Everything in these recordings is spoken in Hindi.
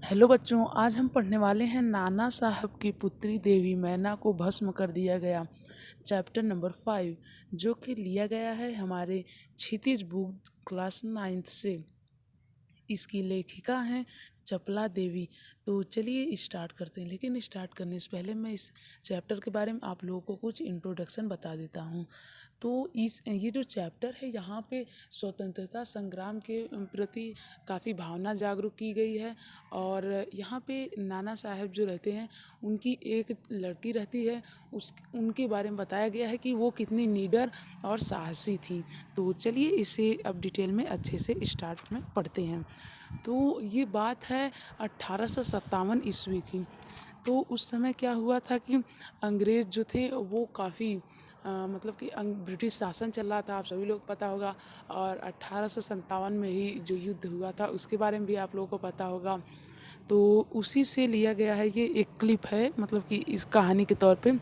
हेलो बच्चों, आज हम पढ़ने वाले हैं नाना साहब की पुत्री देवी मैना को भस्म कर दिया गया। चैप्टर नंबर 5 जो कि लिया गया है हमारे क्षितिज बुक क्लास 9th से। इसकी लेखिका हैं चपला देवी। तो चलिए स्टार्ट करते हैं, लेकिन स्टार्ट करने से पहले मैं इस चैप्टर के बारे में आप लोगों को कुछ इंट्रोडक्शन बता देता हूँ। तो ये जो चैप्टर है यहाँ पे स्वतंत्रता संग्राम के प्रति काफ़ी भावना जागरूक की गई है। और यहाँ पे नाना साहब जो रहते हैं उनकी एक लड़की रहती है, उनके बारे में बताया गया है कि वो कितनी निडर और साहसी थी। तो चलिए इसे अब डिटेल में अच्छे से स्टार्ट में पढ़ते हैं। तो ये बात है 1857 ईस्वी की। तो उस समय क्या हुआ था कि अंग्रेज़ जो थे वो काफ़ी मतलब कि ब्रिटिश शासन चल रहा था, आप सभी लोग पता होगा। और 1857 में ही जो युद्ध हुआ था उसके बारे में भी आप लोगों को पता होगा। तो उसी से लिया गया है, ये एक क्लिप है मतलब कि इस कहानी के तौर पे।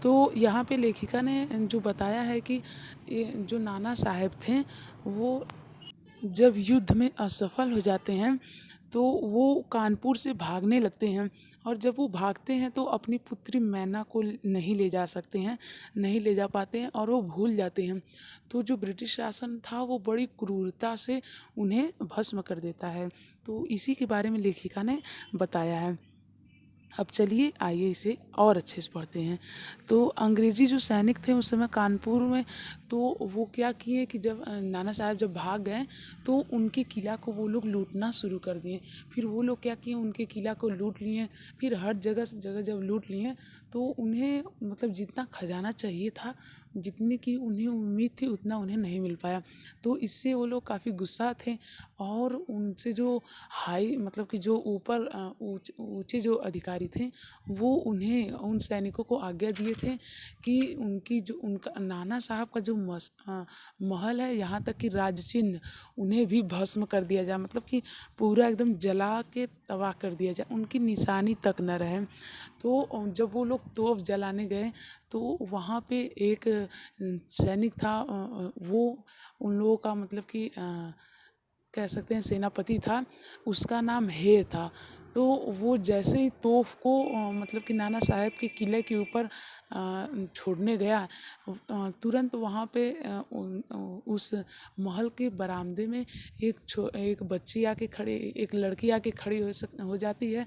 तो यहाँ पे लेखिका ने जो बताया है कि जो नाना साहब थे वो जब युद्ध में असफल हो जाते हैं तो वो कानपुर से भागने लगते हैं। और जब वो भागते हैं तो अपनी पुत्री मैना को नहीं ले जा सकते हैं, नहीं ले जा पाते हैं और वो भूल जाते हैं। तो जो ब्रिटिश शासन था वो बड़ी क्रूरता से उन्हें भस्म कर देता है। तो इसी के बारे में लेखिका ने बताया है। अब चलिए आइए इसे और अच्छे से पढ़ते हैं। तो अंग्रेजी जो सैनिक थे उस समय कानपुर में, तो वो क्या किए कि जब नाना साहब जब भाग गए तो उनके किला को वो लोग लूटना शुरू कर दिए। फिर वो लोग क्या किए, उनके किला को लूट लिए। फिर हर जगह से जगह जब लूट लिए तो उन्हें मतलब जितना खजाना चाहिए था, जितने की उन्हें उम्मीद थी उतना उन्हें नहीं मिल पाया। तो इससे वो लोग काफ़ी गुस्सा थे। और उनसे जो हाई मतलब कि जो ऊपर ऊँचे जो अधिकारी थे वो उन्हें उन सैनिकों को आज्ञा दिए थे कि उनकी जो उनका नाना साहब का जो महल है, यहाँ तक कि राज चिन्ह उन्हें भी भस्म कर दिया जाए, मतलब कि पूरा एकदम जला के तबाह कर दिया जाए, उनकी निशानी तक न रहे। तो जब वो लोग तोप जलाने गए तो वहाँ पे एक सैनिक था, वो उन लोगों का मतलब कि कह सकते हैं सेनापति था, उसका नाम हे था। तो वो जैसे ही तोप को मतलब कि नाना साहब के किले के ऊपर छोड़ने गया, तुरंत वहाँ पे उस महल के बरामदे में एक बच्ची आके खड़ी, एक लड़की आके खड़ी हो जाती है।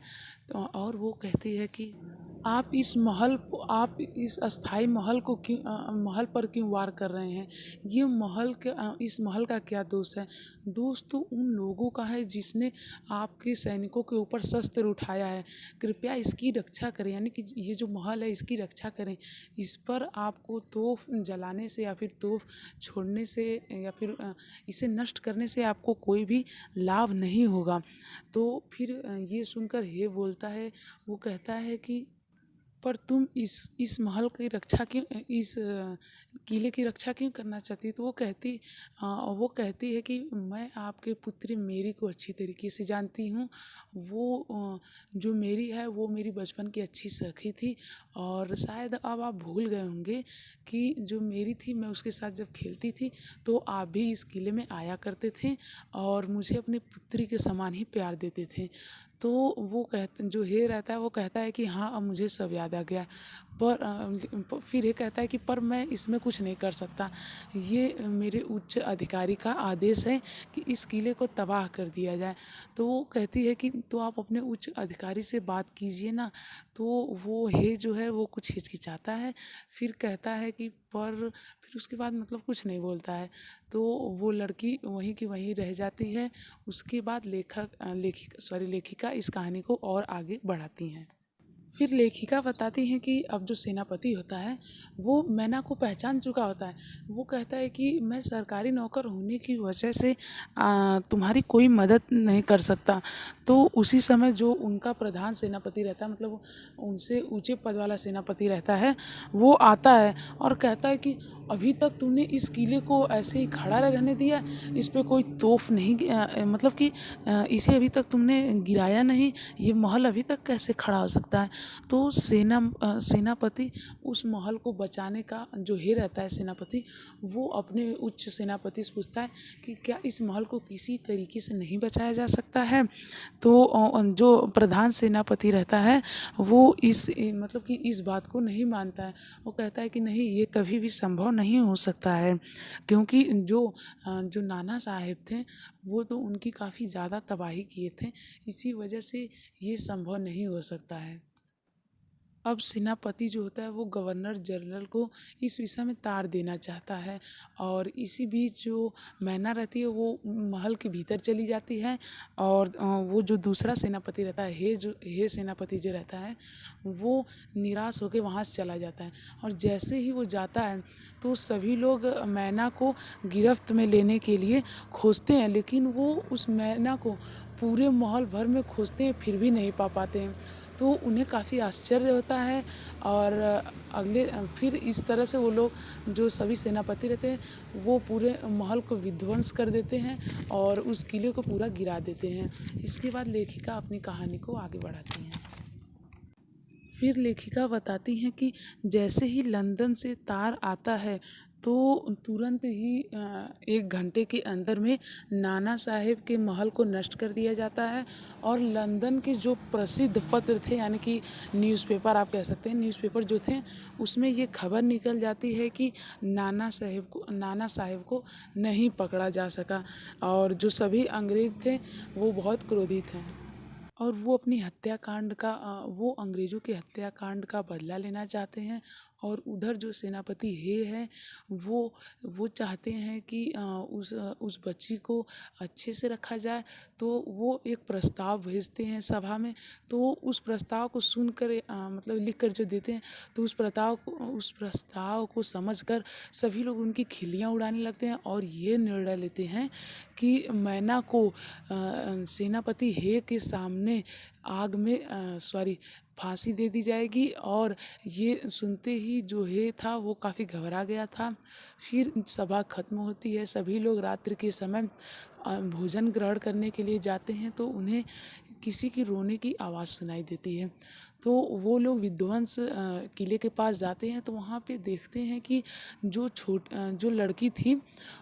तो और वो कहती है कि आप इस अस्थाई महल को महल पर क्यों वार कर रहे हैं? ये इस महल का क्या दोष है? दोष तो उन लोगों का है जिसने आपके सैनिकों के ऊपर शस्त्र उठाया है। कृपया इसकी रक्षा करें, यानी कि ये जो महल है इसकी रक्षा करें। इस पर आपको तोप जलाने से या फिर तोप छोड़ने से या फिर इसे नष्ट करने से आपको कोई भी लाभ नहीं होगा। तो फिर ये सुनकर हे बोलता है, वो कहता है कि पर तुम इस महल की रक्षा क्यों, इस किले की रक्षा क्यों करना चाहती? तो वो कहती है कि मैं आपके पुत्री मेरी को अच्छी तरीके से जानती हूँ। वो जो मेरी है वो मेरी बचपन की अच्छी सखी थी। और शायद अब आप भूल गए होंगे कि जो मेरी थी मैं उसके साथ जब खेलती थी तो आप भी इस किले में आया करते थे और मुझे अपनी पुत्री के समान ही प्यार देते थे। तो वो जो हे रहता है वो कहता है कि हाँ अब मुझे सब याद आ गया। फिर ये कहता है कि पर मैं इसमें कुछ नहीं कर सकता, ये मेरे उच्च अधिकारी का आदेश है कि इस किले को तबाह कर दिया जाए। तो वो कहती है कि तो आप अपने उच्च अधिकारी से बात कीजिए ना। तो वो हे जो है वो कुछ हिचकिचाता है, फिर कहता है कि पर फिर उसके बाद मतलब कुछ नहीं बोलता है। तो वो लड़की वहीं की वहीं रह जाती है। उसके बाद लेखिका इस कहानी को और आगे बढ़ाती हैं। फिर लेखिका बताती हैं कि अब जो सेनापति होता है वो मैना को पहचान चुका होता है। वो कहता है कि मैं सरकारी नौकर होने की वजह से तुम्हारी कोई मदद नहीं कर सकता। तो उसी समय जो उनका प्रधान सेनापति रहता है, मतलब उनसे ऊंचे पद वाला सेनापति रहता है, वो आता है और कहता है कि अभी तक तुमने इस किले को ऐसे ही खड़ा रहने दिया, इस पे कोई तोप नहीं मतलब कि इसे अभी तक तुमने गिराया नहीं, ये महल अभी तक कैसे खड़ा हो सकता है? तो सेनापति उस महल को बचाने का जो हे रहता है सेनापति, वो अपने उच्च सेनापति से पूछता है कि क्या इस महल को किसी तरीके से नहीं बचाया जा सकता है। तो जो प्रधान सेनापति रहता है वो मतलब कि इस बात को नहीं मानता है। वो कहता है कि नहीं, ये कभी भी संभव नहीं हो सकता है, क्योंकि जो नाना साहेब थे वो तो उनकी काफ़ी ज़्यादा तबाही किए थे, इसी वजह से ये संभव नहीं हो सकता है। अब सेनापति जो होता है वो गवर्नर जनरल को इस विषय में तार देना चाहता है, और इसी बीच जो मैना रहती है वो महल के भीतर चली जाती है, और वो जो दूसरा सेनापति रहता है, हे सेनापति जो रहता है, वो निराश होकर वहाँ से चला जाता है। और जैसे ही वो जाता है तो सभी लोग मैना को गिरफ्त में लेने के लिए खोजते हैं, लेकिन वो उस मैना को पूरे महल भर में खोजते हैं फिर भी नहीं पा पाते हैं। तो उन्हें काफ़ी आश्चर्य होता है, और फिर इस तरह से वो लोग, जो सभी सेनापति रहते हैं, वो पूरे महल को विध्वंस कर देते हैं और उस किले को पूरा गिरा देते हैं। इसके बाद लेखिका अपनी कहानी को आगे बढ़ाती हैं। फिर लेखिका बताती हैं कि जैसे ही लंदन से तार आता है तो तुरंत ही 1 घंटे के अंदर में नाना साहेब के महल को नष्ट कर दिया जाता है, और लंदन के जो प्रसिद्ध पत्र थे, यानी कि न्यूज़पेपर आप कह सकते हैं, न्यूज़पेपर जो थे उसमें ये खबर निकल जाती है कि नाना साहेब को नहीं पकड़ा जा सका, और जो सभी अंग्रेज थे वो बहुत क्रोधित हैं, और वो अपनी वो अंग्रेज़ों के हत्याकांड का बदला लेना चाहते हैं। और उधर जो सेनापति हे है वो चाहते हैं कि उस बच्ची को अच्छे से रखा जाए, तो वो एक प्रस्ताव भेजते हैं सभा में। तो उस प्रस्ताव को सुनकर मतलब लिख कर जो देते हैं, तो उस प्रस्ताव को समझकर सभी लोग उनकी खिल्लियाँ उड़ाने लगते हैं, और ये निर्णय लेते हैं कि मैना को सेनापति हे के सामने फांसी दे दी जाएगी। और ये सुनते ही जो हे था वो काफ़ी घबरा गया था। फिर सभा खत्म होती है, सभी लोग रात्रि के समय भोजन ग्रहण करने के लिए जाते हैं, तो उन्हें किसी की रोने की आवाज़ सुनाई देती है। तो वो लोग किले के पास जाते हैं, तो वहाँ पे देखते हैं कि जो लड़की थी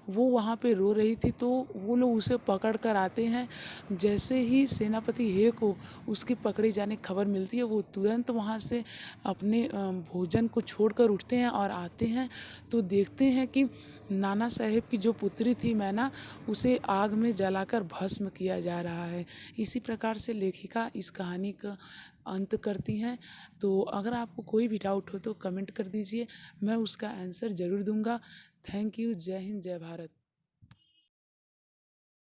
वो वहाँ पे रो रही थी, तो वो लोग उसे पकड़ कर आते हैं। जैसे ही सेनापति हे को उसके पकड़े जाने की खबर मिलती है, वो तुरंत वहाँ से अपने भोजन को छोड़कर उठते हैं और आते हैं, तो देखते हैं कि नाना साहेब की जो पुत्री थी मैना, उसे आग में जलाकर भस्म किया जा रहा है। इसी प्रकार से लेखिका इस कहानी का अंत करती हैं। तो अगर आपको कोई भी डाउट हो तो कमेंट कर दीजिए, मैं उसका आंसर ज़रूर दूंगा। Thank you. जय हिंद, जय भारत।